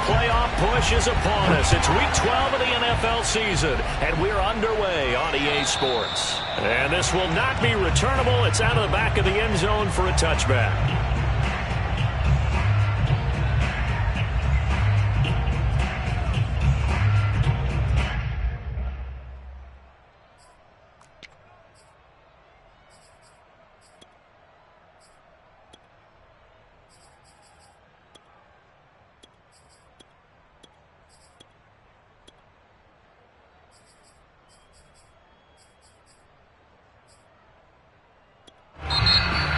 playoff push is upon us. It's Week 12 of the NFL season, and we're underway on EA Sports. And this will not be returnable. It's out of the back of the end zone for a touchback.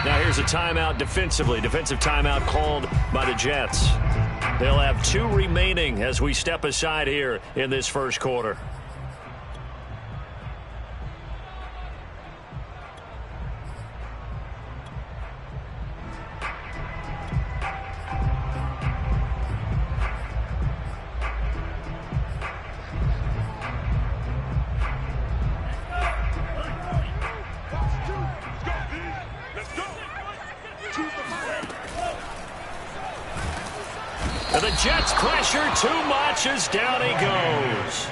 Now here's a timeout defensively. Defensive timeout called by the Jets. They'll have 2 remaining as we step aside here in this first quarter. The Jets pressure too much as down he goes.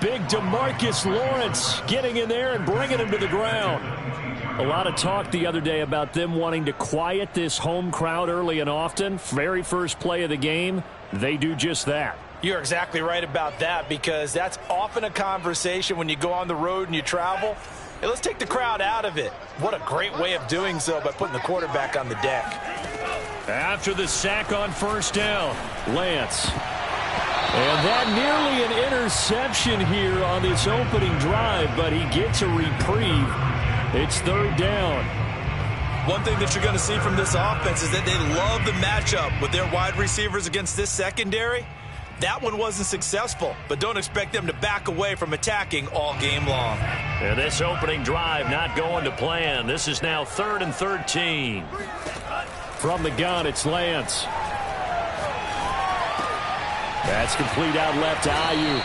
Big DeMarcus Lawrence getting in there and bringing him to the ground. A lot of talk the other day about them wanting to quiet this home crowd early and often. Very first play of the game, they do just that. You're exactly right about that, because that's often a conversation when you go on the road and you travel. Hey, let's take the crowd out of it. What a great way of doing so by putting the quarterback on the deck. After the sack on first down, Lance. And that nearly an interception here on this opening drive, but he gets a reprieve. It's third down. One thing that you're going to see from this offense is that they love the matchup with their wide receivers against this secondary. That one wasn't successful, but don't expect them to back away from attacking all game long. And this opening drive not going to plan. This is now 3rd and 13. From the gun, it's Lance. That's complete out left to Ayuk.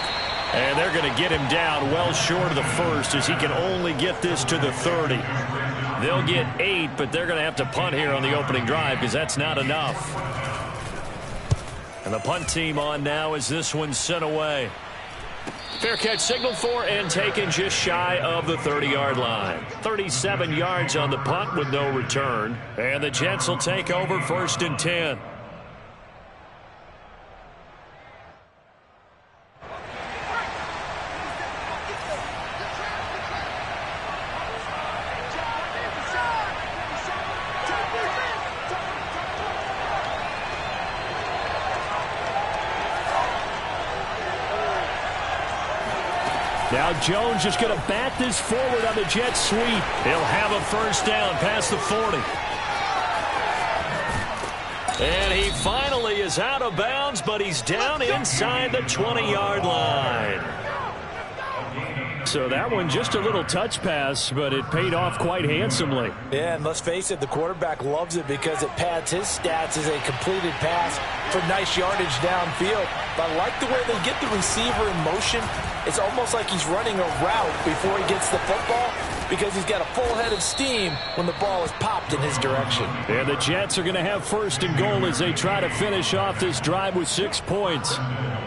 And they're going to get him down well short of the first, as he can only get this to the 30. They'll get 8, but they're going to have to punt here on the opening drive because that's not enough. And the punt team on now as this one's sent away. Fair catch signaled for and taken just shy of the 30-yard line. 37 yards on the punt with no return. And the Jets will take over 1st and 10. Now Jones just going to bat this forward on the jet sweep. He'll have a first down past the 40. And he finally is out of bounds, but he's down inside the 20-yard line. So that one just a little touch pass, but it paid off quite handsomely. Yeah, and let's face it, the quarterback loves it because it pads his stats as a completed pass for nice yardage downfield. But I like the way they get the receiver in motion. It's almost like he's running a route before he gets the football, because he's got a full head of steam when the ball is popped in his direction. And the Jets are going to have 1st and goal as they try to finish off this drive with 6 points.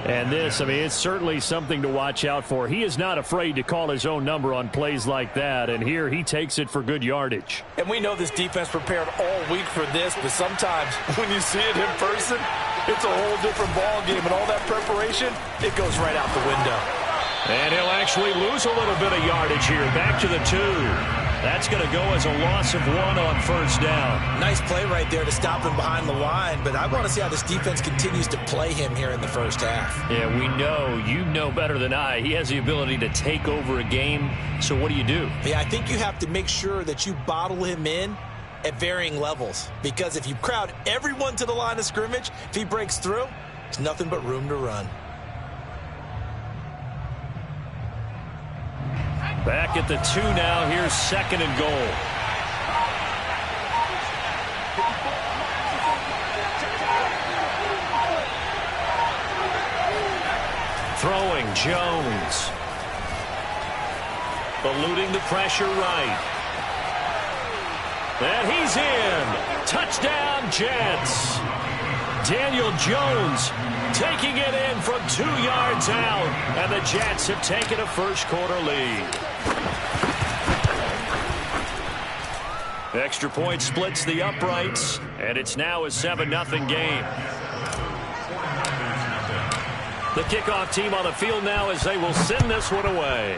And this, I mean, it's certainly something to watch out for. He is not afraid to call his own number on plays like that, and here he takes it for good yardage. And we know this defense prepared all week for this, but sometimes when you see it in person, it's a whole different ball game, and all that preparation, it goes right out the window. And he'll actually lose a little bit of yardage here, back to the 2. That's going to go as a loss of 1 on first down. Nice play right there to stop him behind the line, but I want to see how this defense continues to play him here in the first half. Yeah, we know, you know better than I, he has the ability to take over a game, so what do you do? Yeah, I think you have to make sure that you bottle him in at varying levels, because if you crowd everyone to the line of scrimmage, if he breaks through, there's nothing but room to run. Back at the 2 now. Here's 2nd and goal. Throwing Jones. Eluding the pressure right. And he's in. Touchdown, Jets. Daniel Jones taking it in from 2 yards out. And the Jets have taken a first-quarter lead. Extra point splits the uprights, and it's now a 7-0 game. The kickoff team on the field now as they will send this one away.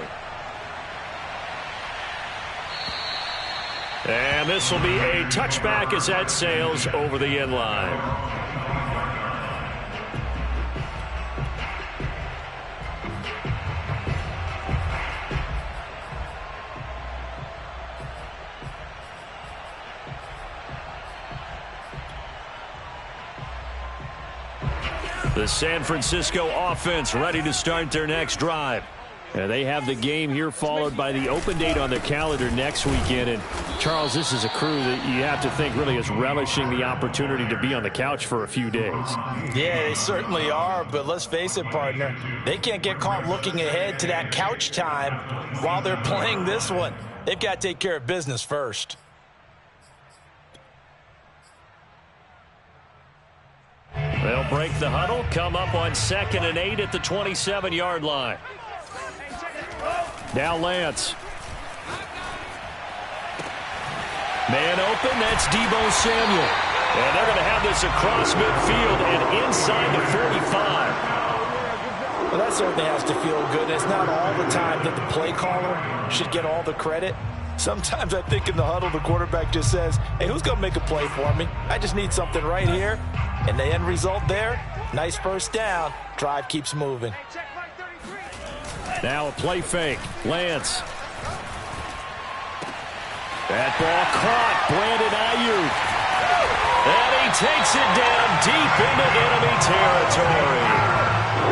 And this will be a touchback as that sails over the end line. The San Francisco offense ready to start their next drive. And they have the game here followed by the open date on their calendar next weekend. And, Charles, this is a crew that you have to think really is relishing the opportunity to be on the couch for a few days. Yeah, they certainly are. But let's face it, partner, they can't get caught looking ahead to that couch time while they're playing this one. They've got to take care of business first. They'll break the huddle, come up on 2nd and 8 at the 27-yard line. Now Lance. Man open, that's Deebo Samuel. And they're going to have this across midfield and inside the 45. Well, that certainly has to feel good. It's not all the time that the play caller should get all the credit. Sometimes I think in the huddle, the quarterback just says, hey, who's going to make a play for me? I just need something right here. And the end result there, nice first down. Drive keeps moving. Now a play fake. Lance. That ball caught. Brandon Ayuk. And he takes it down deep into enemy territory.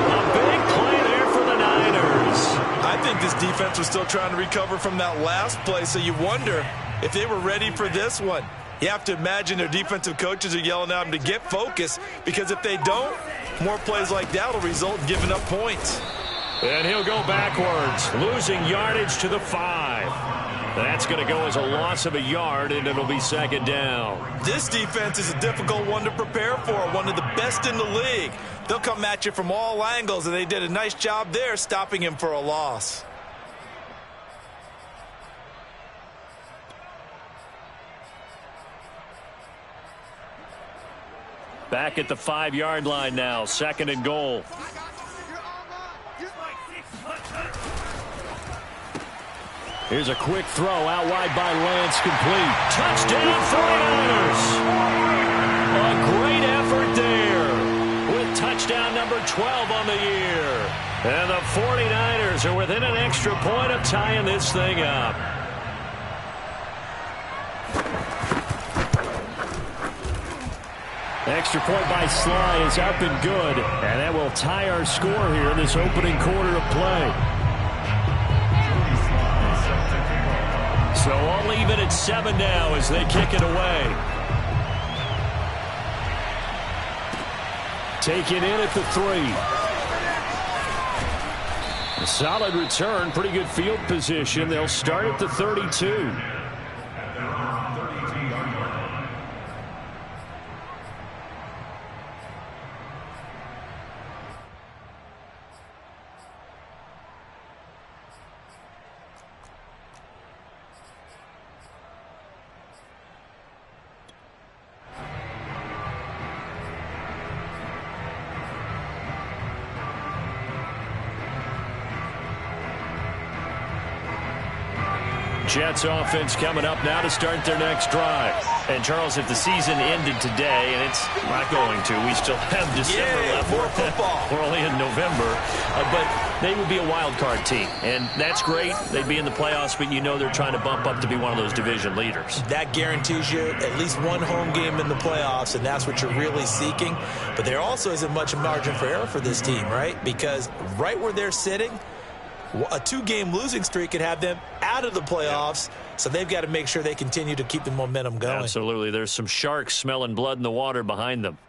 A big play there for the Niners. I think this defense was still trying to recover from that last play, so you wonder if they were ready for this one. You have to imagine their defensive coaches are yelling at them to get focused, because if they don't, more plays like that will result in giving up points. And he'll go backwards, losing yardage to the 5. That's going to go as a loss of a yard, and it'll be 2nd down. This defense is a difficult one to prepare for, one of the best in the league. They'll come at you from all angles, and they did a nice job there stopping him for a loss. Back at the 5-yard line now, 2nd and goal. Here's a quick throw out wide by Lance, complete. Touchdown 49ers! A great effort there with touchdown number 12 on the year. And the 49ers are within an extra point of tying this thing up. Extra point by Sly is up and good. And that will tie our score here in this opening quarter of play. So I'll leave it at 7 now as they kick it away. Taken in at the 3. A solid return, pretty good field position. They'll start at the 32. Jets offense coming up now to start their next drive. And, Charles, if the season ended today, and it's not going to, we still have December left. More football. We're only in November. But they would be a wild card team. And that's great. They'd be in the playoffs, but you know they're trying to bump up to be one of those division leaders. That guarantees you at least one home game in the playoffs, and that's what you're really seeking. But there also isn't much margin for error for this team, right? Because right where they're sitting, a 2-game losing streak could have them out of the playoffs, so they've got to make sure they continue to keep the momentum going. Absolutely. There's some sharks smelling blood in the water behind them.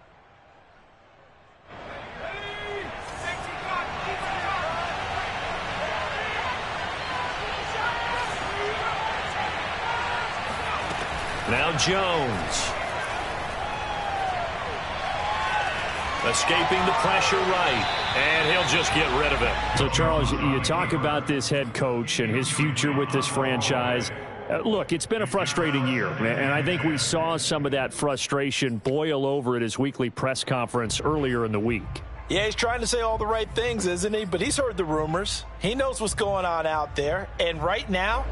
Now Jones. Escaping the pressure right. And he'll just get rid of it. So, Charles, you talk about this head coach and his future with this franchise. Look, it's been a frustrating year, and I think we saw some of that frustration boil over at his weekly press conference earlier in the week. Yeah, he's trying to say all the right things, isn't he? But he's heard the rumors. He knows what's going on out there. And right now,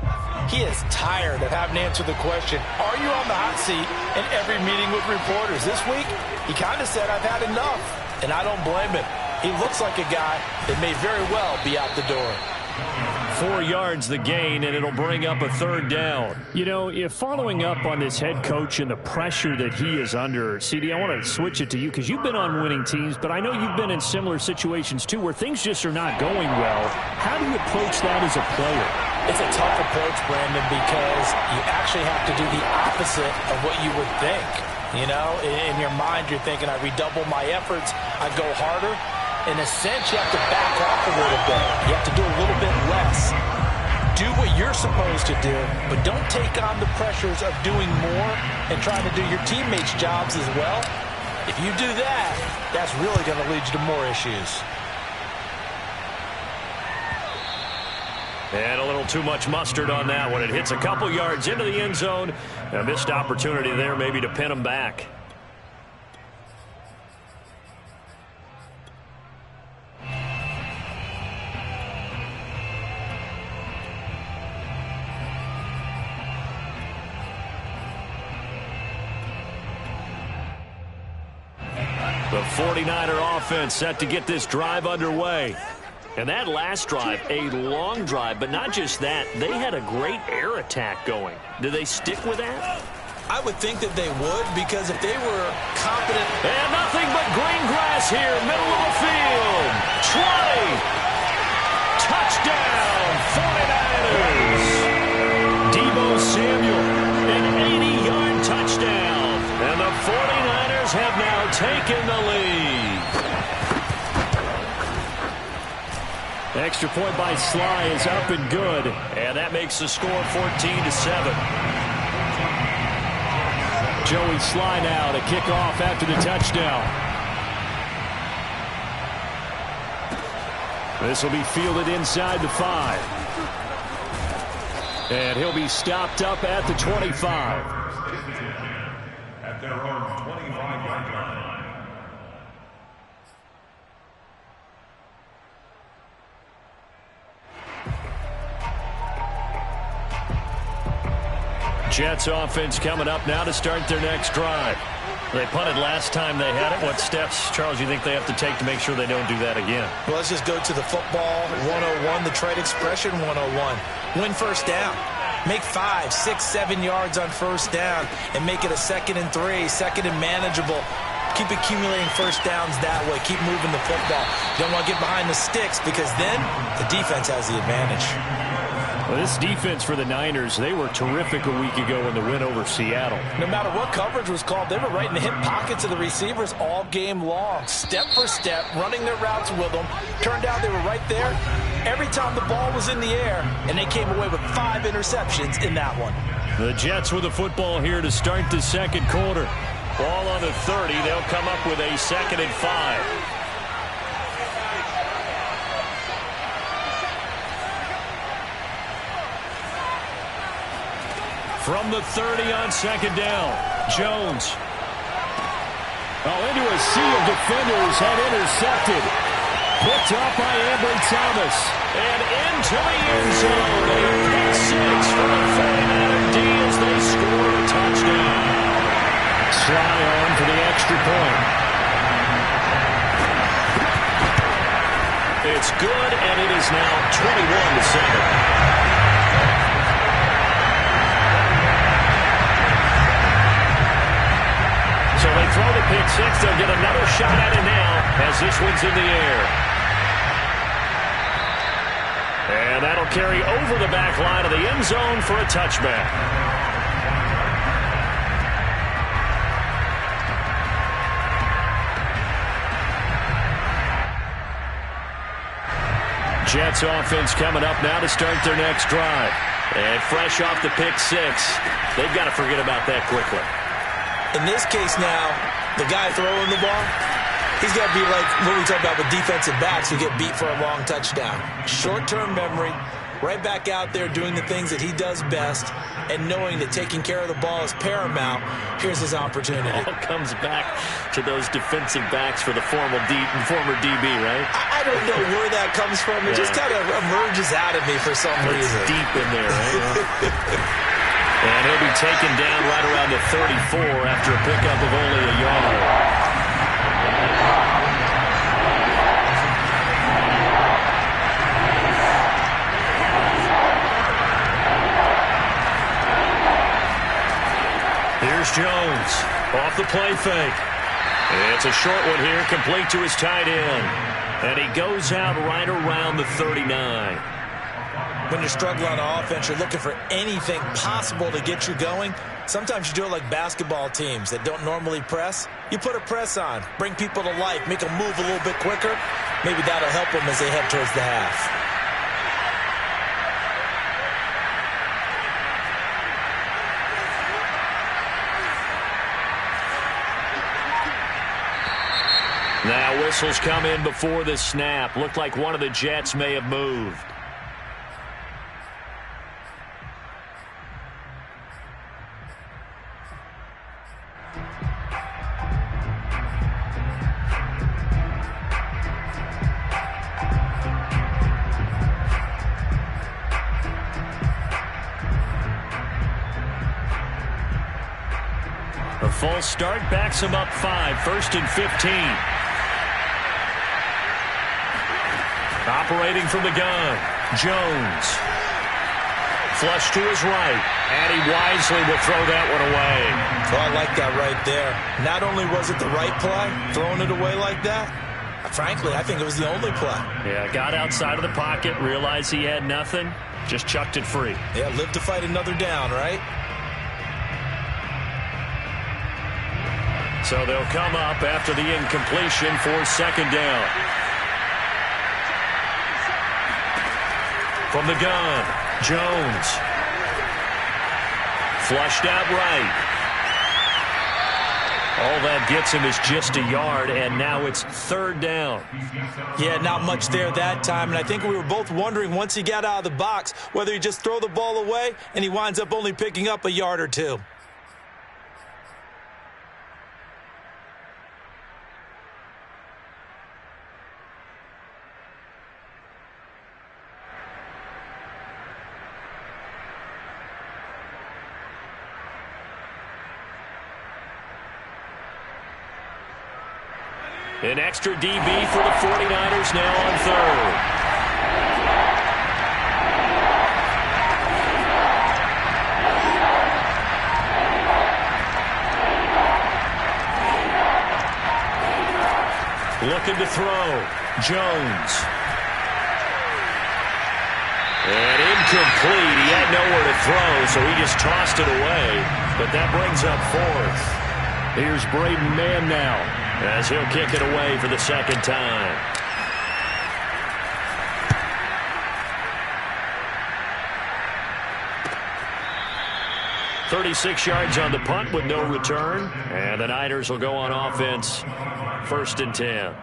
he is tired of having to answer the question, are you on the hot seat in every meeting with reporters? This week, he kind of said, I've had enough. And I don't blame him. He looks like a guy that may very well be out the door. 4 yards the gain, and it'll bring up a third down. You know, if following up on this head coach and the pressure that he is under, CD, I want to switch it to you because you've been on winning teams, but I know you've been in similar situations too where things just are not going well. How do you approach that as a player? It's a tough approach, Brandon, because you actually have to do the opposite of what you would think. You know, in your mind, you're thinking, I redouble my efforts, I go harder. In a sense, you have to back off a little bit. You have to do a little bit less. Do what you're supposed to do, but don't take on the pressures of doing more and trying to do your teammates' jobs as well. If you do that, that's really going to lead you to more issues. And a little too much mustard on that one. It hits a couple yards into the end zone. A missed opportunity there maybe to pin him back. The 49er offense set to get this drive underway. And that last drive, a long drive, but not just that. They had a great air attack going. Do they stick with that? I would think that they would, because if they were competent. And nothing but green grass here, middle of the field. 20. Touchdown, 49ers. Deebo Samuel, an 80-yard touchdown. And the 49ers have now taken the lead. Extra point by Sly is up and good. And that makes the score 14-7. Joey Sly now to kick off after the touchdown. This will be fielded inside the 5. And he'll be stopped up at the 25. At their own 25-yard line. Jets offense coming up now to start their next drive. They punted last time they had it. What steps, Charles, you think they have to take to make sure they don't do that again? Well, let's just go to the football 101, the trade expression 101. Win first down. Make 5, 6, 7 yards on first down and make it a 2nd and 3, 2nd and manageable. Keep accumulating first downs that way. Keep moving the football. You don't want to get behind the sticks because then the defense has the advantage. Well, this defense for the Niners, they were terrific a week ago in the win over Seattle. No matter what coverage was called, they were right in the hip pockets of the receivers all game long. Step for step, running their routes with them. Turned out they were right there every time the ball was in the air, and they came away with 5 interceptions in that one. The Jets with the football here to start the second quarter. Ball on the 30. They'll come up with a 2nd and 5. From the 30 on 2nd down, Jones. Into a sea of defenders and intercepted. Picked up by Ambry Thomas. And into the end zone. A pick 6 for the 49er D as they score a touchdown. Sly on for the extra point. It's good, and it is now 21-7. So they throw the pick 6. They'll get another shot at it now as this one's in the air. And that'll carry over the back line of the end zone for a touchback. Jets offense coming up now to start their next drive. And fresh off the pick 6, they've got to forget about that quickly. In this case now, the guy throwing the ball, He's got to be like what we talk about with defensive backs who get beat for a long touchdown. Short-term memory, right back out there doing the things that he does best, and knowing that taking care of the ball is paramount. Here's his opportunity. All comes back to those defensive backs for the former DB, right? I don't know where that comes from. It just kind of emerges out of me for some reason. Deep in there, right? And he'll be taken down right around the 34 after a pickup of only a yard. Here's Jones off the play fake. It's a short one here, complete to his tight end. And he goes out right around the 39. When you're struggling on offense, you're looking for anything possible to get you going. Sometimes you do it like basketball teams that don't normally press. You put a press on, bring people to life, make them move a little bit quicker. Maybe that'll help them as they head towards the half. Now whistles come in before the snap. Looked like one of the Jets may have moved. A false start backs him up 5, 1st and 15. Operating from the gun, Jones. Flush to his right, and he wisely will throw that one away. Oh, I like that right there. Not only was it the right play, throwing it away like that, frankly, I think it was the only play. Yeah, got outside of the pocket, realized he had nothing, just chucked it free. Yeah, live to fight another down, right? So they'll come up after the incompletion for 2nd down. From the gun, Jones. Flushed out right. All that gets him is just a yard, and now it's 3rd down. Yeah, not much there that time, and I think we were both wondering once he got out of the box whether he just throw the ball away, and he winds up only picking up a yard or two. An extra DB for the 49ers now on 3rd. Looking to throw. Jones. And incomplete. He had nowhere to throw, so he just tossed it away. But that brings up 4th. Here's Braden Mann now, as he'll kick it away for the 2nd time. "36 yards on the punt with no return, and the Niners will go on offense, 1st and 10.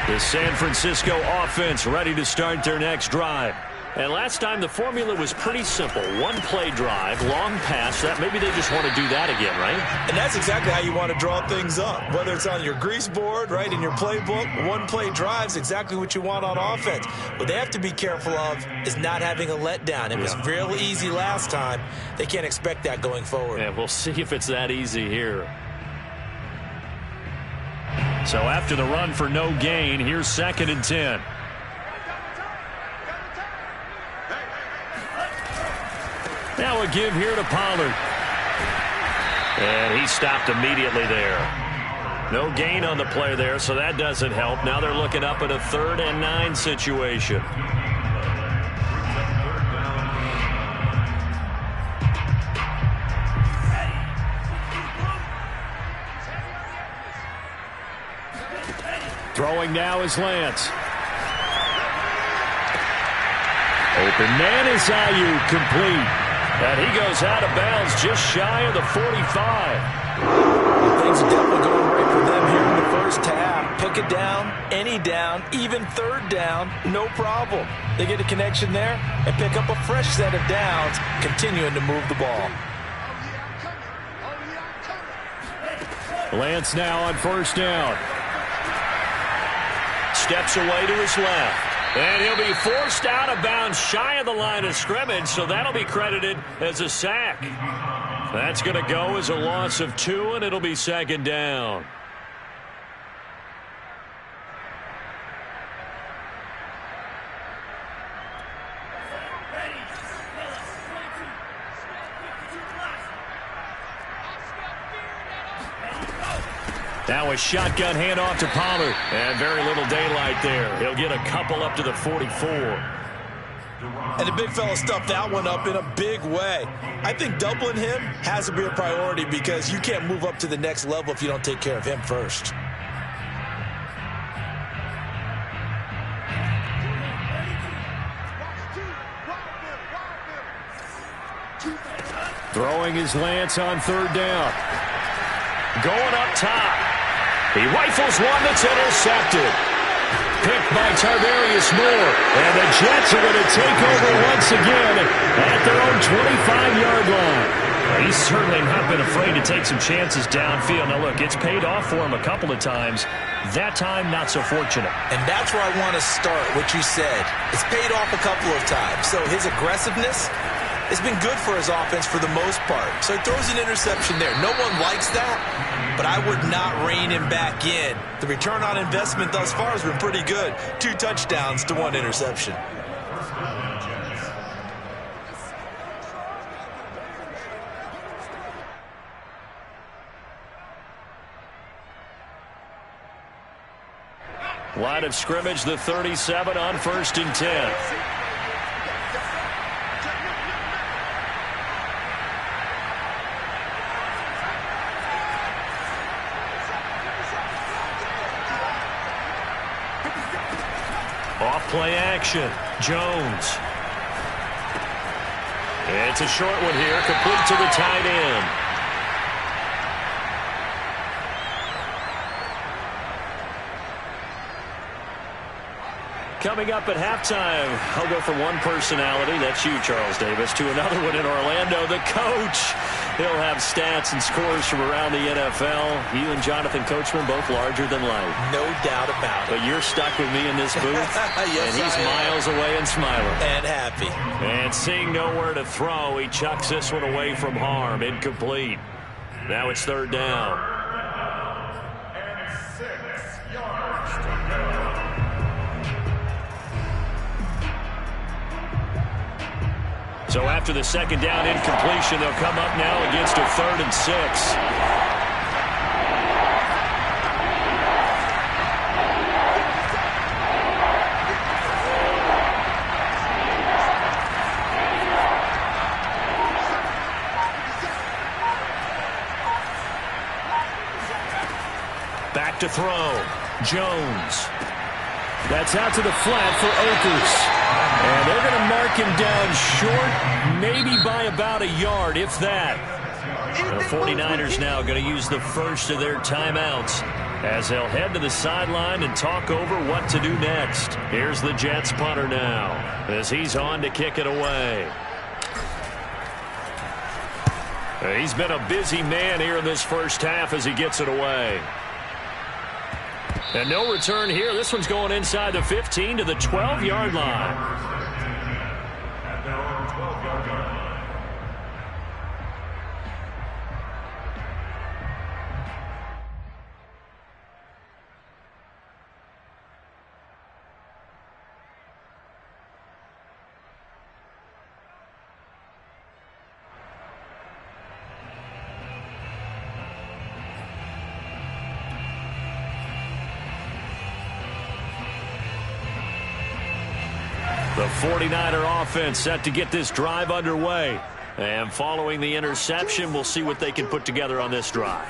The San Francisco offense ready to start their next drive. And last time the formula was pretty simple. One play drive, long pass. That maybe they just want to do that again, right? And that's exactly how you want to draw things up. Whether it's on your grease board, right, in your playbook, one play drive is exactly what you want on offense. What they have to be careful of is not having a letdown. It was real easy last time. They can't expect that going forward. Yeah, we'll see if it's that easy here. So after the run for no gain, here's 2nd and 10. Now a give here to Pollard. And he stopped immediately there. No gain on the play there, so that doesn't help. Now they're looking up at a 3rd and 9 situation. Throwing now is Lance. Open man is Ayuk, complete. And he goes out of bounds just shy of the 45. Well, things are definitely going right for them here in the first half. Pick it down, any down, even third down, no problem. They get a connection there and pick up a fresh set of downs, continuing to move the ball. Lance now on first down. Steps away to his left. And he'll be forced out of bounds shy of the line of scrimmage, so that'll be credited as a sack. That's going to go as a loss of 2, and it'll be second down. Now a shotgun handoff to Pollard. And very little daylight there. He'll get a couple up to the 44. And the big fella stuffed that one up in a big way. I think doubling him has to be a priority because you can't move up to the next level if you don't take care of him first. Throwing his Lance on third down. Going up top. He rifles one that's intercepted. Picked by Tarvarius Moore. And the Jets are going to take over once again at their own 25-yard line. He's certainly not been afraid to take some chances downfield. Now, look, it's paid off for him a couple of times. That time, not so fortunate. And that's where I want to start, what you said. It's paid off a couple of times. So his aggressiveness has been good for his offense for the most part. So he throws an interception there. No one likes that, but I would not rein him back in. The return on investment thus far has been pretty good. 2 touchdowns to 1 interception. Line of scrimmage, the 37 on 1st and 10. Off-play action. Jones. It's a short one here, complete to the tight end. Coming up at halftime, I'll go from one personality, that's you, Charles Davis, to another one in Orlando, the coach. He'll have stats and scores from around the NFL. You and Jonathan Coachman, both larger than life. No doubt about it. But you're stuck with me in this booth, yes, and he's miles away and smiling. And happy. And seeing nowhere to throw, he chucks this one away from harm, incomplete. Now it's third down. And 6 yards to go. So after the second down incompletion, they'll come up now against a 3rd and 6. Back to throw. Jones. That's out to the flat for Oakers. And they're going to mark him down short, maybe by about a yard, if that. The 49ers now going to use the first of their timeouts as they'll head to the sideline and talk over what to do next. Here's the Jets punter now as he's on to kick it away. He's been a busy man here in this first half as he gets it away. And no return here. This one's going inside the 15 to the 12-yard line. At their own 12-yard line. The 49er offense set to get this drive underway. And following the interception, we'll see what they can put together on this drive.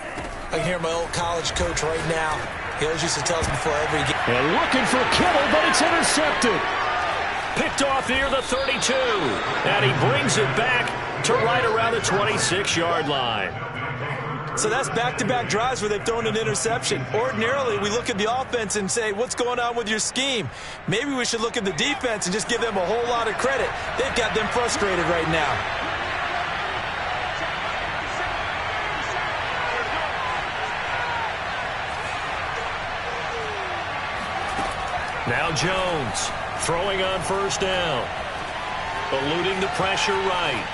I can hear my old college coach right now. He always used to tell us before every game. And looking for Kittle, but it's intercepted. Picked off near the 32. And he brings it back to right around the 26-yard line. So that's back-to-back drives where they've thrown an interception. Ordinarily, we look at the offense and say, what's going on with your scheme? Maybe we should look at the defense and just give them a whole lot of credit. They've got them frustrated right now. Now Jones throwing on first down. Eluding the pressure right.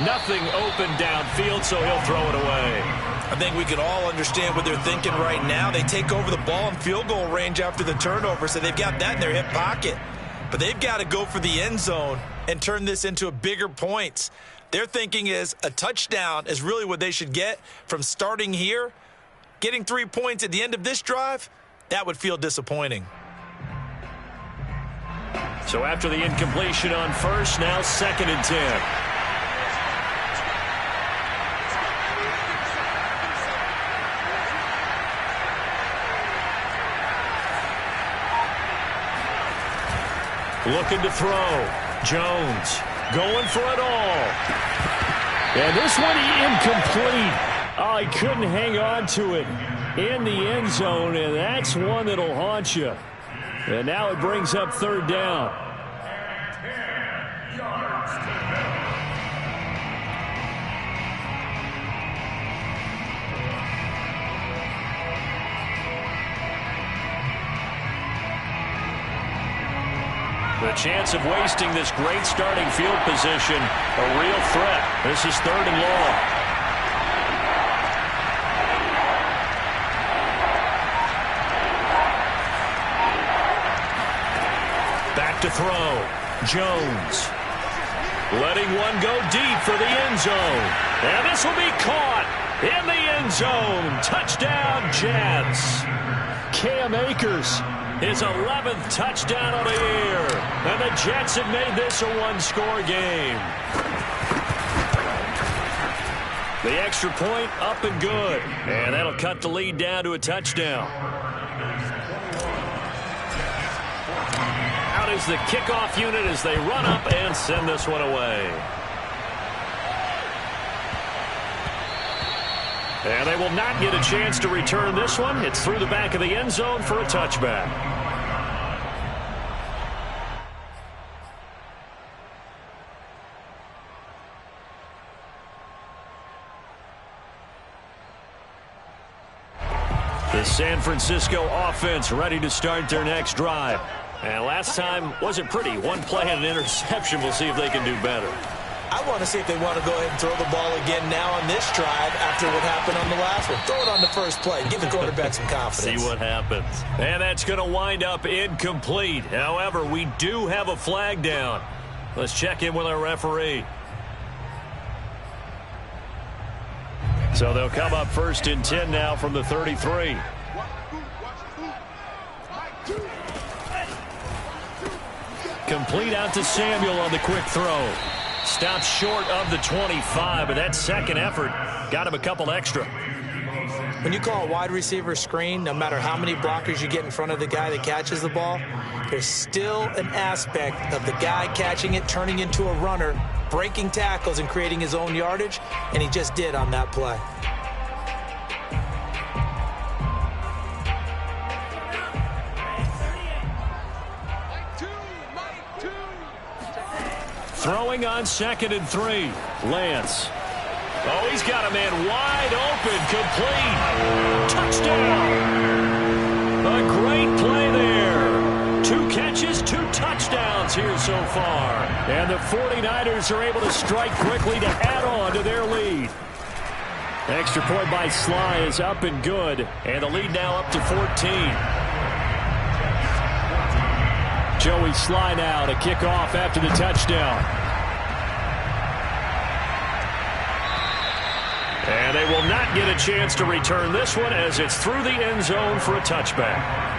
Nothing open downfield, so he'll throw it away. I think we can all understand what they're thinking right now. They take over the ball in field goal range after the turnover, so they've got that in their hip pocket. But they've got to go for the end zone and turn this into a bigger points. Their thinking is a touchdown is really what they should get from starting here. Getting 3 points at the end of this drive, that would feel disappointing. So after the incompletion on first, now 2nd and 10. Looking to throw. Jones going for it all. And this one incomplete. Oh, he couldn't hang on to it in the end zone, and that's one that'll haunt you. And now it brings up 3rd down. The chance of wasting this great starting field position, a real threat. This is 3rd and long. Back to throw. Jones. Letting one go deep for the end zone. And this will be caught in the end zone. Touchdown, Jets. Cam Akers. His 11th touchdown of the year. And the Jets have made this a one-score game. The extra point up and good. And that'll cut the lead down to a touchdown. Out is the kickoff unit as they run up and send this one away. And they will not get a chance to return this one. It's through the back of the end zone for a touchback. The San Francisco offense ready to start their next drive. And last time wasn't pretty. One play and an interception. We'll see if they can do better. I want to see if they want to go ahead and throw the ball again now on this drive after what happened on the last one. Throw it on the first play. Give the quarterback some confidence. See what happens. And that's going to wind up incomplete. However, we do have a flag down. Let's check in with our referee. So they'll come up 1st and 10 now from the 33. Complete out to Samuel on the quick throw. Stops short of the 25, but that second effort got him a couple extra. When you call a wide receiver screen, no matter how many blockers you get in front of the guy that catches the ball, there's still an aspect of the guy catching it, turning into a runner, breaking tackles and creating his own yardage, and he just did on that play. Throwing on 2nd and 3. Lance. Oh, he's got a man wide open, complete. Touchdown. A great play there. 2 catches, 2 touchdowns here so far. And the 49ers are able to strike quickly to add on to their lead. Extra point by Sly is up and good. And the lead now up to 14. Joey Sly now to kick off after the touchdown. And they will not get a chance to return this one as it's through the end zone for a touchback.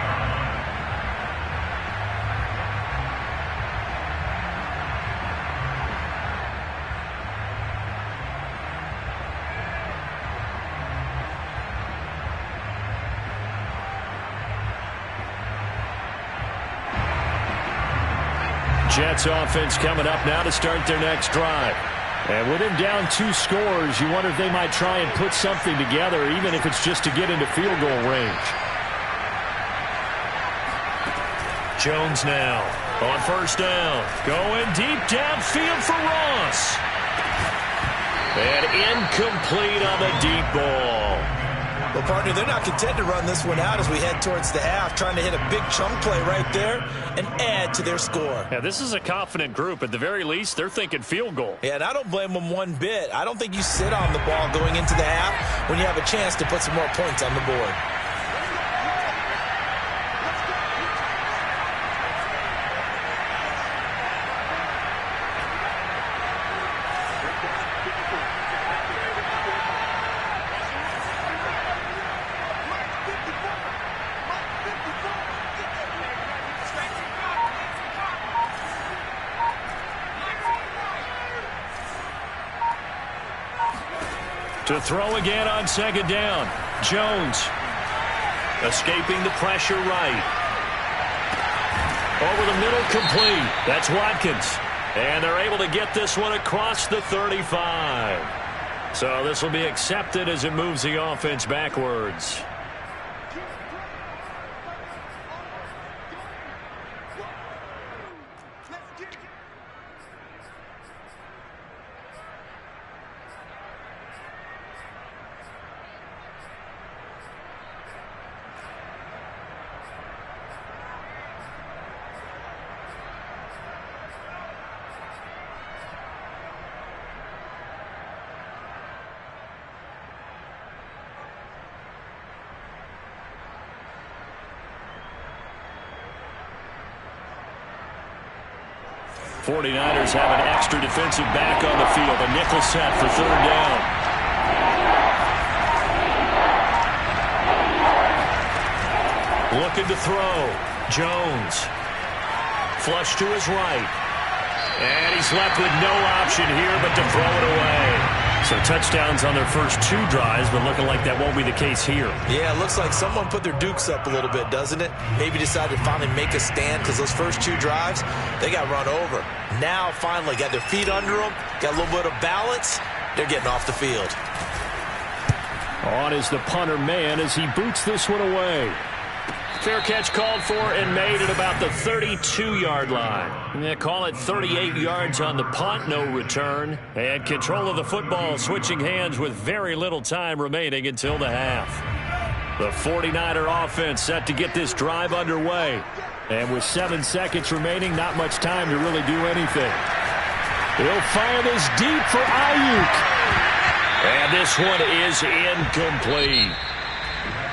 Jets offense coming up now to start their next drive. And with him down 2 scores, you wonder if they might try and put something together, even if it's just to get into field goal range. Jones now on first down. Going deep downfield for Ross. And incomplete on the deep ball. Well, partner, they're not content to run this one out as we head towards the half, trying to hit a big chunk play right there and add to their score. Yeah, this is a confident group. At the very least, they're thinking field goal. Yeah, and I don't blame them one bit. I don't think you sit on the ball going into the half when you have a chance to put some more points on the board. To throw again on second down. Jones escaping the pressure right. Over the middle, complete. That's Watkins. And they're able to get this one across the 35. So this will be accepted as it moves the offense backwards. '49ers have an extra defensive back on the field. A nickel set for third down. Looking to throw. Jones. Flush to his right. And he's left with no option here but to throw it away. So touchdowns on their first 2 drives, but looking like that won't be the case here. Yeah, it looks like someone put their dukes up a little bit, doesn't it? Maybe decided to finally make a stand because those first 2 drives, they got run over. Now, finally, got their feet under them, got a little bit of balance. They're getting off the field. On is the punter man as he boots this one away. Fair catch called for and made at about the 32-yard line. They call it 38 yards on the punt, no return. And control of the football switching hands with very little time remaining until the half. The 49er offense set to get this drive underway. And with 7 seconds remaining, not much time to really do anything. He'll fire this deep for Ayuk. And this one is incomplete.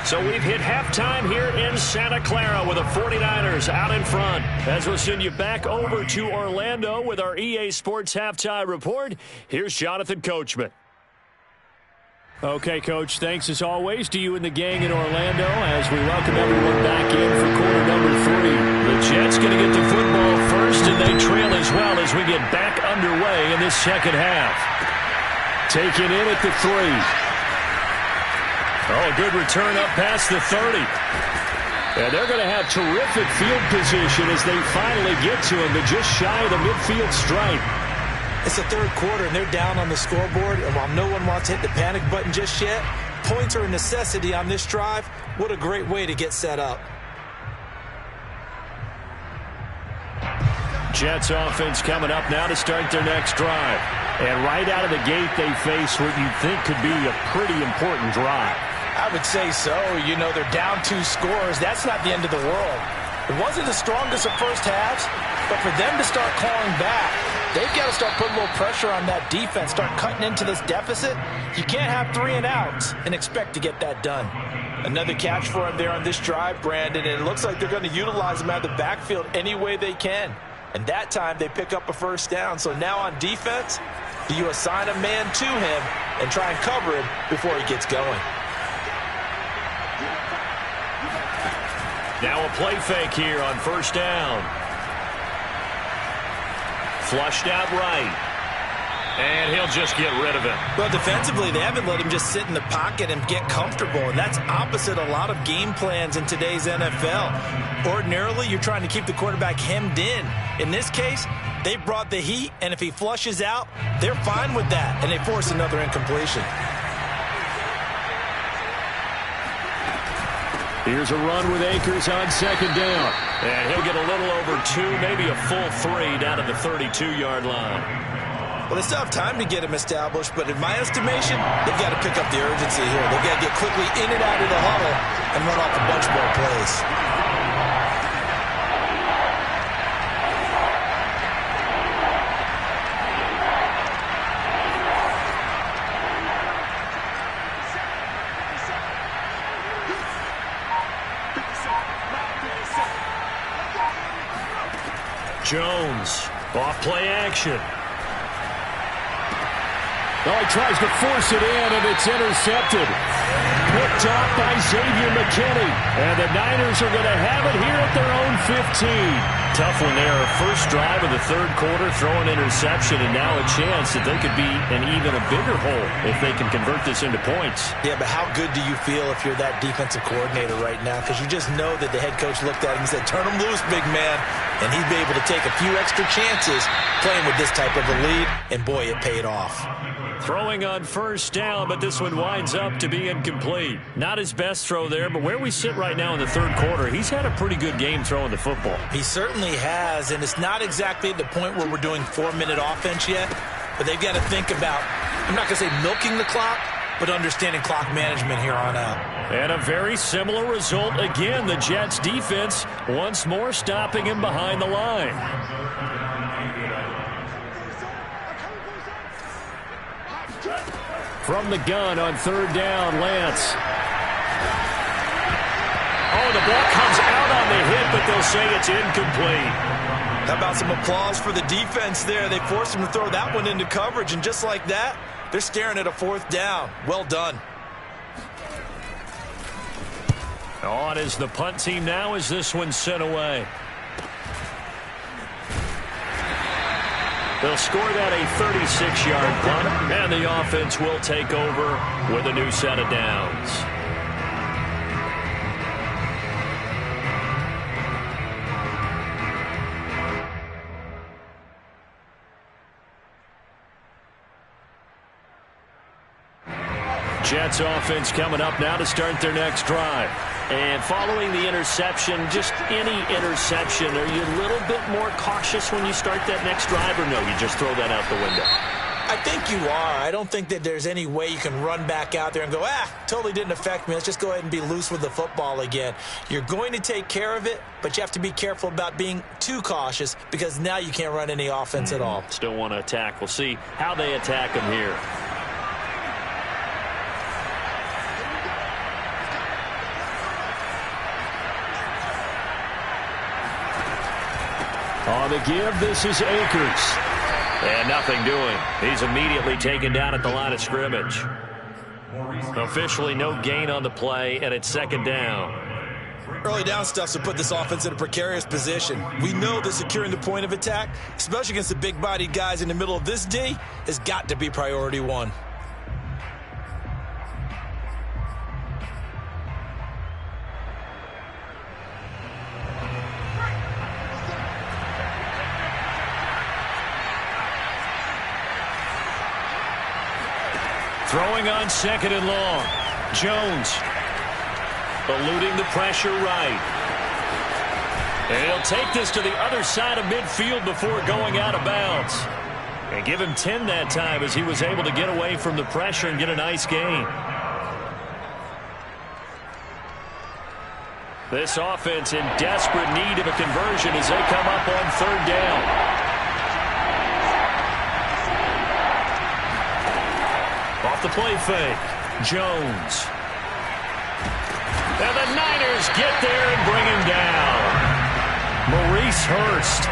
So we've hit halftime here in Santa Clara with the 49ers out in front. As we'll send you back over to Orlando with our EA Sports Halftime Report, here's Jonathan Coachman. Okay, Coach, thanks as always to you and the gang in Orlando as we welcome everyone back in for quarter number 3. The Jets going to get the football first, and they trail as well as we get back underway in this second half. Taken in at the 3. Oh, good return up past the 30. And they're going to have terrific field position as they finally get to him, but just shy of the midfield stripe. It's the third quarter, and they're down on the scoreboard, and while no one wants to hit the panic button just yet, points are a necessity on this drive. What a great way to get set up. Jets offense coming up now to start their next drive. And right out of the gate, they face what you'd think could be a pretty important drive. I would say so. You know, they're down 2 scores. That's not the end of the world. It wasn't the strongest of first halves, but for them to start clawing back, they've got to start putting a little pressure on that defense, start cutting into this deficit. You can't have 3 and outs and expect to get that done. Another catch for him there on this drive, Brandon, and it looks like they're going to utilize him out of the backfield any way they can. And that time they pick up a first down. So now on defense, you assign a man to him and try and cover him before he gets going. Now a play fake here on first down. Flushed out right. And he'll just get rid of it. Well, defensively, they haven't let him just sit in the pocket and get comfortable, and that's opposite a lot of game plans in today's NFL. Ordinarily, you're trying to keep the quarterback hemmed in. In this case, they brought the heat, and if he flushes out, they're fine with that, and they force another incompletion. Here's a run with Akers on second down. And he'll get a little over 2, maybe a full 3 down at the 32-yard line. Well, they still have time to get him established, but in my estimation, they've got to pick up the urgency here. They've got to get quickly in and out of the huddle and run off a bunch more plays. Jones, off play action. Oh, he tries to force it in, and it's intercepted. Picked off by Xavier McKinney. And the Niners are going to have it here at their own 15. Tough one there. First drive of the third quarter, throw an interception, and now a chance that they could be in even a bigger hole if they can convert this into points. Yeah, but how good do you feel if you're that defensive coordinator right now? Because you just know that the head coach looked at him and said, turn him loose, big man. And he'd be able to take a few extra chances playing with this type of a lead, and boy, it paid off. Throwing on first down, but this one winds up to be incomplete. Not his best throw there, but where we sit right now in the third quarter, he's had a pretty good game throwing the football. He certainly has, and it's not exactly at the point where we're doing 4-minute offense yet, but they've got to think about, I'm not going to say milking the clock, but understanding clock management here on out. And a very similar result again. The Jets defense once more stopping him behind the line. From the gun on third down, Lance. Oh, the ball comes out on the hit, but they'll say it's incomplete. How about some applause for the defense there? They forced him to throw that one into coverage, and just like that, they're staring at a fourth down. Well done. On is the punt team now as this one's sent away. They'll score that a 36-yard punt, and the offense will take over with a new set of downs. Jets offense coming up now to start their next drive. And following the interception, just any interception, are you a little bit more cautious when you start that next drive, or no, you just throw that out the window? I think you are. I don't think that there's any way you can run back out there and go, totally didn't affect me. Let's just go ahead and be loose with the football again. You're going to take care of it, but you have to be careful about being too cautious because now you can't run any offense at all. Still want to attack. We'll see how they attack them here. On the give, this is Akers. And nothing doing. He's immediately taken down at the line of scrimmage. Officially no gain on the play, and it's second down. Early down stuff to put this offense in a precarious position. We know that securing the point of attack, especially against the big-bodied guys in the middle of this D, has got to be priority one. Throwing on second and long. Jones eluding the pressure right. And he'll take this to the other side of midfield before going out of bounds. And give him 10 that time as he was able to get away from the pressure and get a nice gain. This offense in desperate need of a conversion as they come up on third down. Off the play fake. Jones. And the Niners get there and bring him down. Maurice Hurst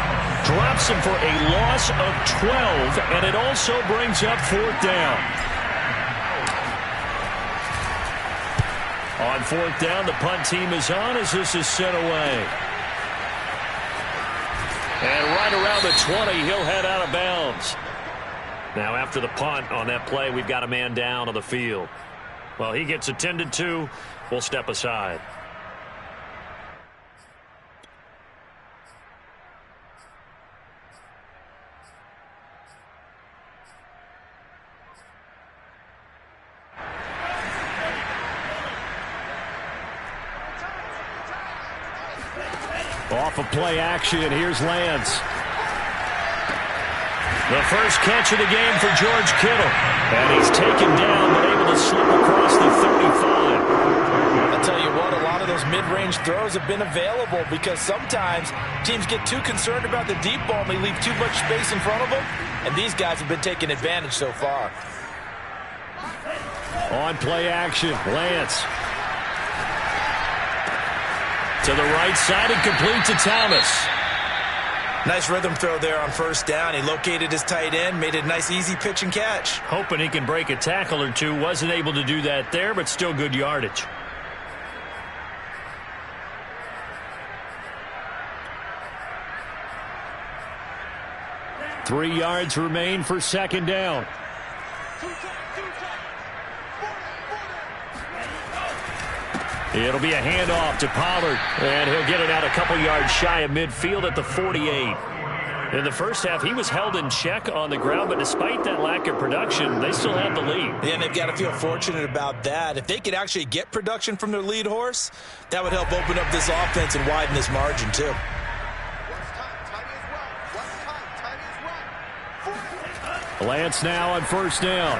drops him for a loss of 12, and it also brings up fourth down. On fourth down, the punt team is on as this is sent away. And right around the 20, he'll head out of bounds. Now after the punt on that play, we've got a man down on the field. Well, he gets attended to. We'll step aside. Off of play action, here's Lance. The first catch of the game for George Kittle. And he's taken down, but able to slip across the 35. I'll tell you what, a lot of those mid-range throws have been available because sometimes teams get too concerned about the deep ball and they leave too much space in front of them. And these guys have been taking advantage so far. On play action, Lance. To the right side and complete to Thomas. Nice rhythm throw there on first down. He located his tight end, made it a nice easy pitch and catch. Hoping he can break a tackle or two. Wasn't able to do that there, but still good yardage. Three yards remain for second down. It'll be a handoff to Pollard, and he'll get it out a couple yards shy of midfield at the 48. In the first half, he was held in check on the ground, but despite that lack of production, they still have the lead. Yeah, and they've got to feel fortunate about that. If they could actually get production from their lead horse, that would help open up this offense and widen this margin, too. Lance now on first down.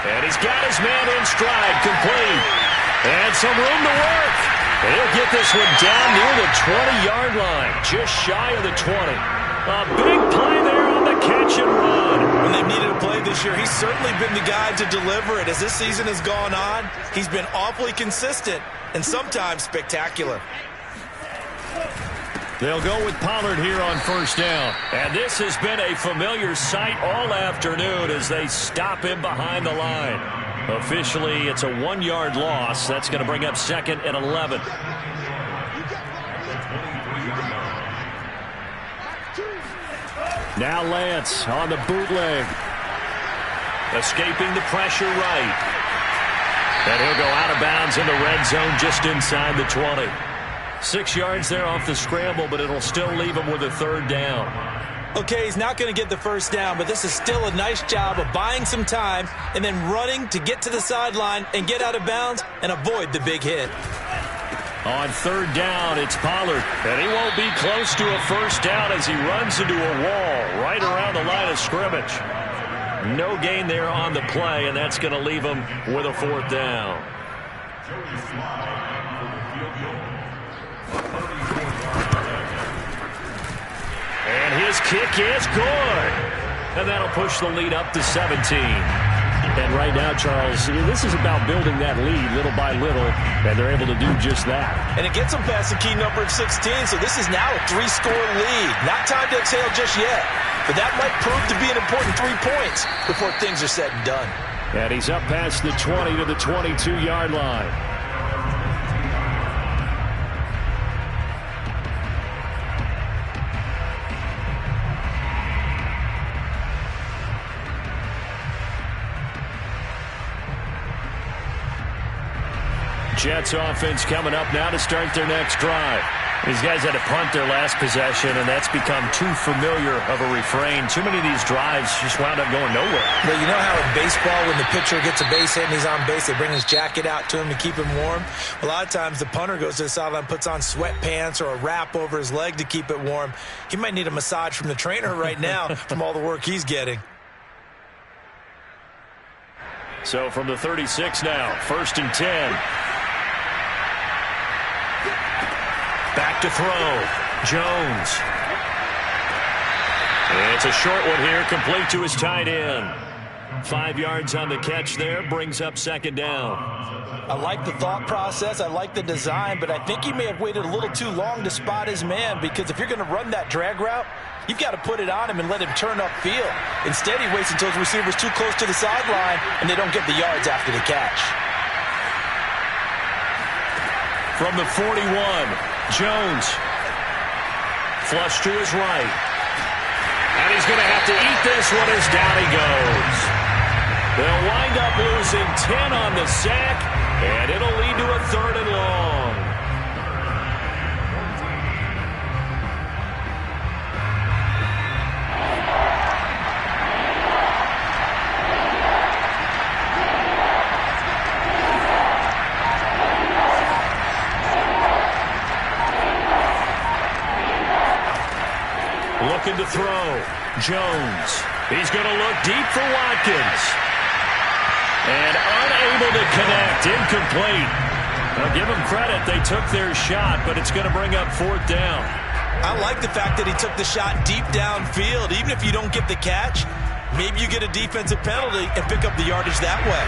And he's got his man in stride, complete. And some room to work. He'll get this one down near the 20-yard line, just shy of the 20. A big play there on the catch and run. When they've needed a play this year, he's certainly been the guy to deliver it. As this season has gone on, he's been awfully consistent and sometimes spectacular. They'll go with Pollard here on first down. And this has been a familiar sight all afternoon as they stop him behind the line. Officially, it's a 1-yard loss. That's going to bring up second and 11. Now Lance on the bootleg. Escaping the pressure right. And he'll go out of bounds in the red zone just inside the 20. 6 yards there off the scramble, but it'll still leave him with a third down. Okay, he's not going to get the first down, but this is still a nice job of buying some time and then running to get to the sideline and get out of bounds and avoid the big hit. On third down, it's Pollard. And he won't be close to a first down as he runs into a wall right around the line of scrimmage. No gain there on the play, and that's going to leave him with a fourth down. And his kick is good. And that'll push the lead up to 17. And right now, Charles, this is about building that lead little by little, and they're able to do just that. And it gets them past the key number of 16, so this is now a 3-score lead. Not time to exhale just yet, but that might prove to be an important 3 points before things are said and done. And he's up past the 20 to the 22-yard line. Jets offense coming up now to start their next drive. These guys had to punt their last possession, and that's become too familiar of a refrain. Too many of these drives just wound up going nowhere. Well, you know how in baseball when the pitcher gets a base hit and he's on base, they bring his jacket out to him to keep him warm? A lot of times the punter goes to the sideline, puts on sweatpants or a wrap over his leg to keep it warm. He might need a massage from the trainer right now from all the work he's getting. So from the 36 now, 1st and 10. Back to throw. Jones. It's a short one here, complete to his tight end. 5 yards on the catch there, brings up second down. I like the thought process, I like the design, but I think he may have waited a little too long to spot his man, because if you're going to run that drag route, you've got to put it on him and let him turn upfield. Instead, he waits until his receiver's too close to the sideline, and they don't get the yards after the catch. From the 41, Jones. Flush to his right. And he's going to have to eat this one as down he goes. They'll wind up losing 10 on the sack, and it'll lead to a 3rd and long. Looking to throw. Jones. He's going to look deep for Watkins. And unable to connect. Incomplete. I'll give them credit. They took their shot, but it's going to bring up 4th down. I like the fact that he took the shot deep downfield. Even if you don't get the catch, maybe you get a defensive penalty and pick up the yardage that way.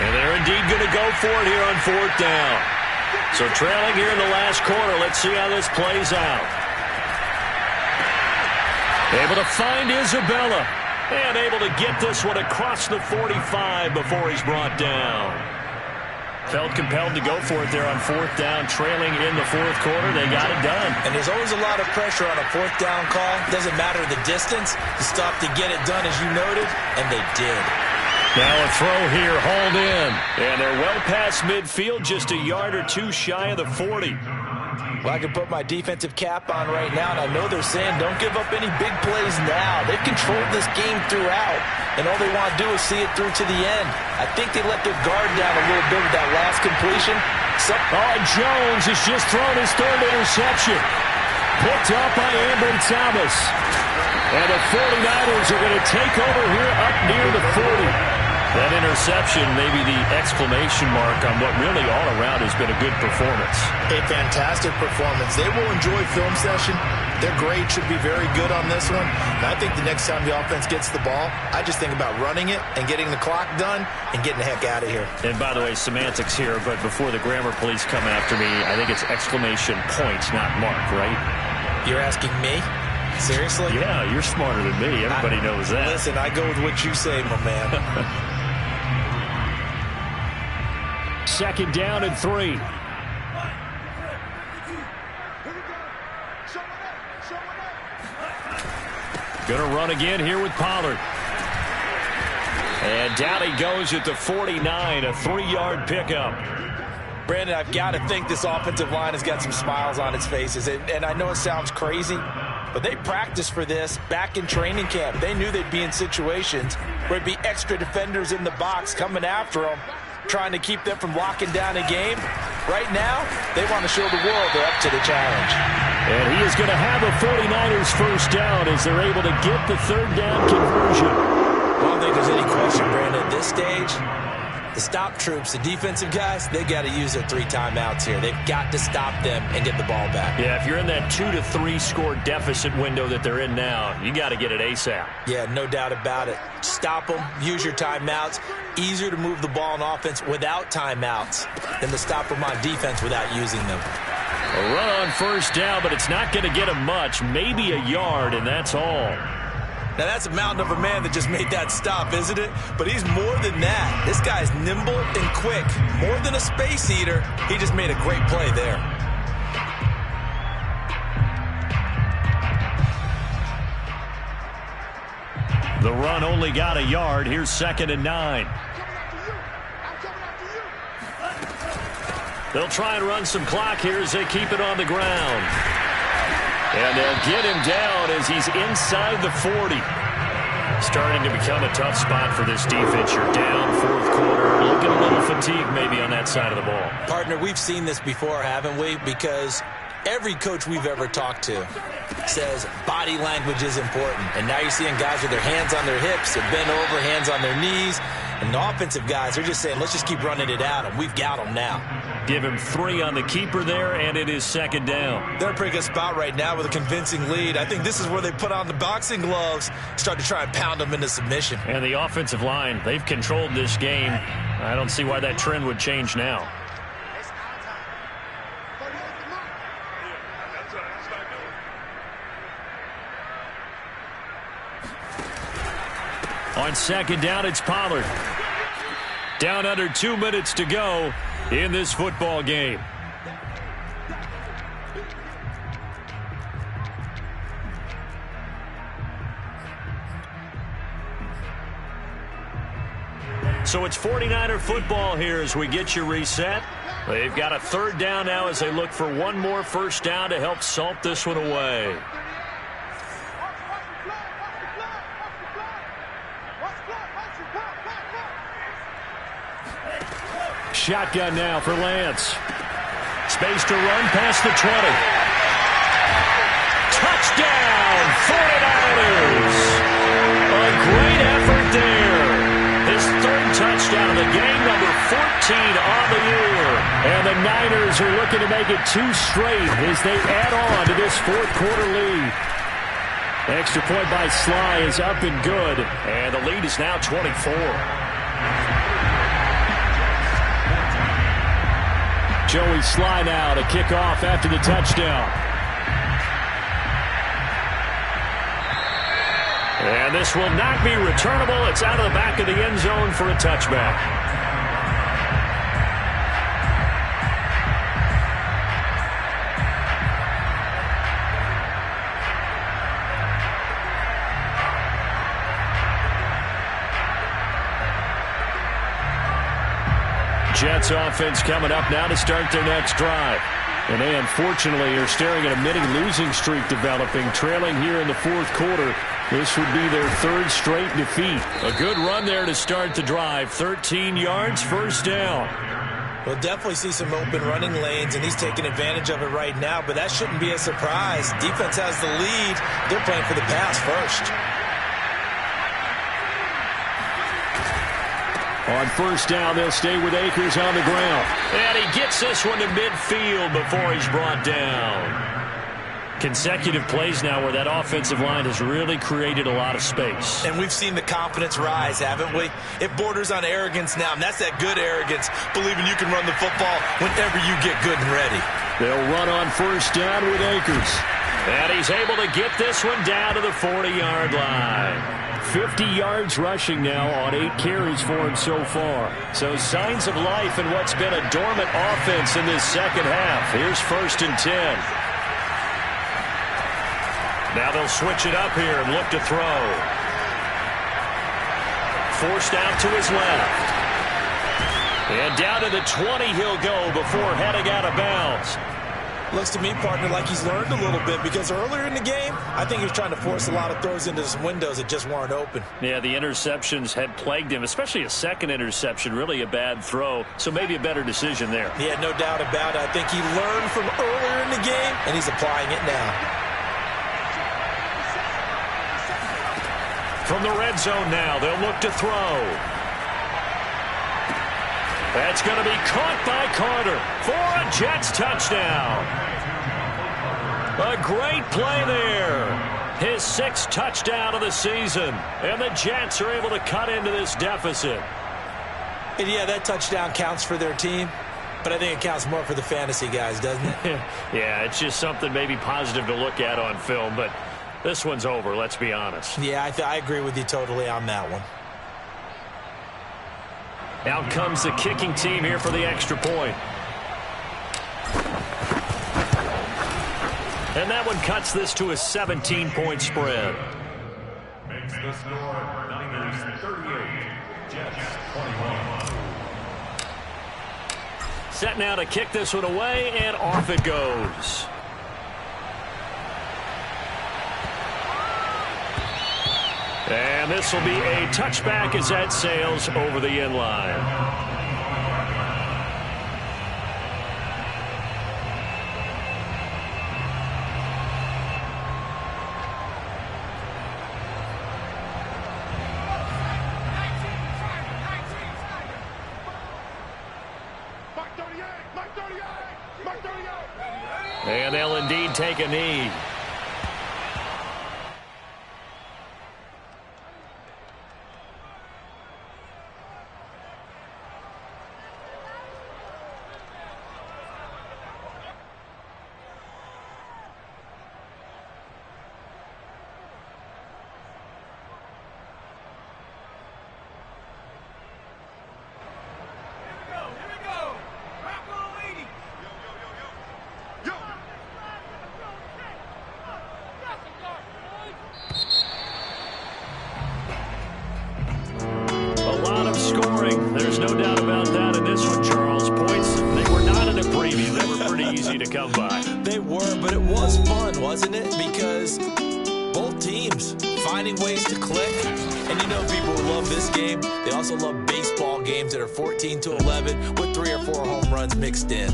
And they're indeed going to go for it here on 4th down. So trailing here in the last quarter. Let's see how this plays out. Able to find Isabella. And able to get this one across the 45 before he's brought down. Felt compelled to go for it there on 4th down, trailing in the 4th quarter. They got it done. And there's always a lot of pressure on a 4th down call. Doesn't matter the distance. You stop to get it done, as you noted, and they did. Now a throw here, hauled in. And they're well past midfield, just a yard or two shy of the 40. Well, I can put my defensive cap on right now, and I know they're saying don't give up any big plays now. They've controlled this game throughout, and all they want to do is see it through to the end. I think they let their guard down a little bit with that last completion. Jones has just thrown his 3rd interception. Picked up by Ambry Thomas. And the 49ers are going to take over here up near the 40. That interception may be the exclamation mark on what really all around has been a good performance. A fantastic performance. They will enjoy film session. Their grade should be very good on this one. And I think the next time the offense gets the ball, I just think about running it and getting the clock done and getting the heck out of here. And by the way, semantics here, but before the grammar police come after me, I think it's exclamation point, not mark, right? You're asking me? Seriously? Yeah, you're smarter than me. Everybody knows that. Listen, I go with what you say, my man. 2nd down and 3. Going to run again here with Pollard. And down he goes at the 49, a 3-yard pickup. Brandon, I've got to think this offensive line has got some smiles on its faces. And I know it sounds crazy, but they practiced for this back in training camp. They knew they'd be in situations where it'd be extra defenders in the box coming after them, trying to keep them from locking down a game. Right now, they want to show the world they're up to the challenge. And he is going to have a 49ers 1st down as they're able to get the 3rd down conversion. I don't think there's any question, Brandon, at this stage, the stop troops, the defensive guys, they got to use their 3 timeouts here. They've got to stop them and get the ball back. Yeah, if you're in that 2 to 3 score deficit window that they're in now, you got to get it ASAP. Yeah, no doubt about it. Stop them, use your timeouts. Easier to move the ball on offense without timeouts than to stop them on defense without using them. A run on 1st down, but it's not going to get him much, maybe a yard, and that's all. Now, that's a mountain of a man that just made that stop, isn't it? But he's more than that. This guy's nimble and quick. More than a space eater, he just made a great play there. The run only got a yard. Here's 2nd and 9. They'll try and run some clock here as they keep it on the ground. And they'll get him down as he's inside the 40. Starting to become a tough spot for this defense. You're down 4th quarter. Looking a little fatigue maybe on that side of the ball. Partner, we've seen this before, haven't we? Because every coach we've ever talked to says body language is important. And now you're seeing guys with their hands on their hips, they're bent over, hands on their knees. And the offensive guys are just saying, let's just keep running it out, and we've got them now. Give him 3 on the keeper there, and it is 2nd down. They're in a pretty good spot right now with a convincing lead. I think this is where they put on the boxing gloves, start to try and pound them into submission. And the offensive line, they've controlled this game. I don't see why that trend would change now. On 2nd down, it's Pollard. Down under 2 minutes to go in this football game. So it's 49er football here as we get you reset. They've got a third down now as they look for one more first down to help salt this one away. Shotgun now for Lance. Space to run past the 20. Touchdown, 49ers. A great effort there. His third touchdown of the game, number 14 on the year. And the Niners are looking to make it 2 straight as they add on to this fourth quarter lead. Extra point by Sly is up and good. And the lead is now 24. Joey Sly now to kick off after the touchdown. And this will not be returnable. It's out of the back of the end zone for a touchback. Jets offense coming up now to start their next drive. And they unfortunately are staring at a mini losing streak developing, trailing here in the fourth quarter. This would be their third straight defeat. A good run there to start the drive. 13 yards, first down. We'll definitely see some open running lanes, and he's taking advantage of it right now, but that shouldn't be a surprise. Defense has the lead. They're playing for the pass first. On first down, they'll stay with Akers on the ground. And he gets this one to midfield before he's brought down. Consecutive plays now where that offensive line has really created a lot of space. And we've seen the confidence rise, haven't we? It borders on arrogance now, and that's that good arrogance, believing you can run the football whenever you get good and ready. They'll run on first down with Akers. And he's able to get this one down to the 40-yard line. 50 yards rushing now on 8 carries for him so far. So signs of life in what's been a dormant offense in this second half. Here's 1st and 10. Now they'll switch it up here and look to throw. Forced out to his left. And down to the 20 he'll go before heading out of bounds. Looks to me, partner, like he's learned a little bit, because earlier in the game, I think he was trying to force a lot of throws into some windows that just weren't open. Yeah, the interceptions had plagued him, especially a second interception, really a bad throw. So maybe a better decision there. Yeah, no doubt about it. I think he learned from earlier in the game, and he's applying it now. From the red zone now, they'll look to throw. That's going to be caught by Carter for a Jets touchdown. A great play there. His 6th touchdown of the season. And the Jets are able to cut into this deficit. And yeah, that touchdown counts for their team, but I think it counts more for the fantasy guys, doesn't it? Yeah, it's just something maybe positive to look at on film, but this one's over, let's be honest. Yeah, I agree with you totally on that one. Out comes the kicking team here for the extra point. And that one cuts this to a 17-point spread. Makes the score Niners 38, Jets 21. Set now to kick this one away, and off it goes. And this will be a touchback as that sails over the end line. And they'll indeed take a knee. to come by. They were, but it was fun, wasn't it? Because both teams finding ways to click. And you know people who love this game, they also love baseball games that are 14-11 with 3 or 4 home runs mixed in.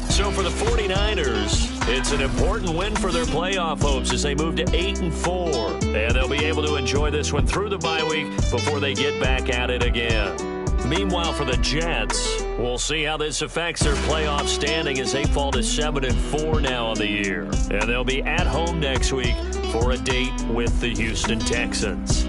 So for the 49ers, it's an important win for their playoff hopes as they move to 8-4. And they'll be able to enjoy this one through the bye week before they get back at it again. Meanwhile, for the Jets, we'll see how this affects their playoff standing as they fall to 7-4 now on the year. And they'll be at home next week for a date with the Houston Texans.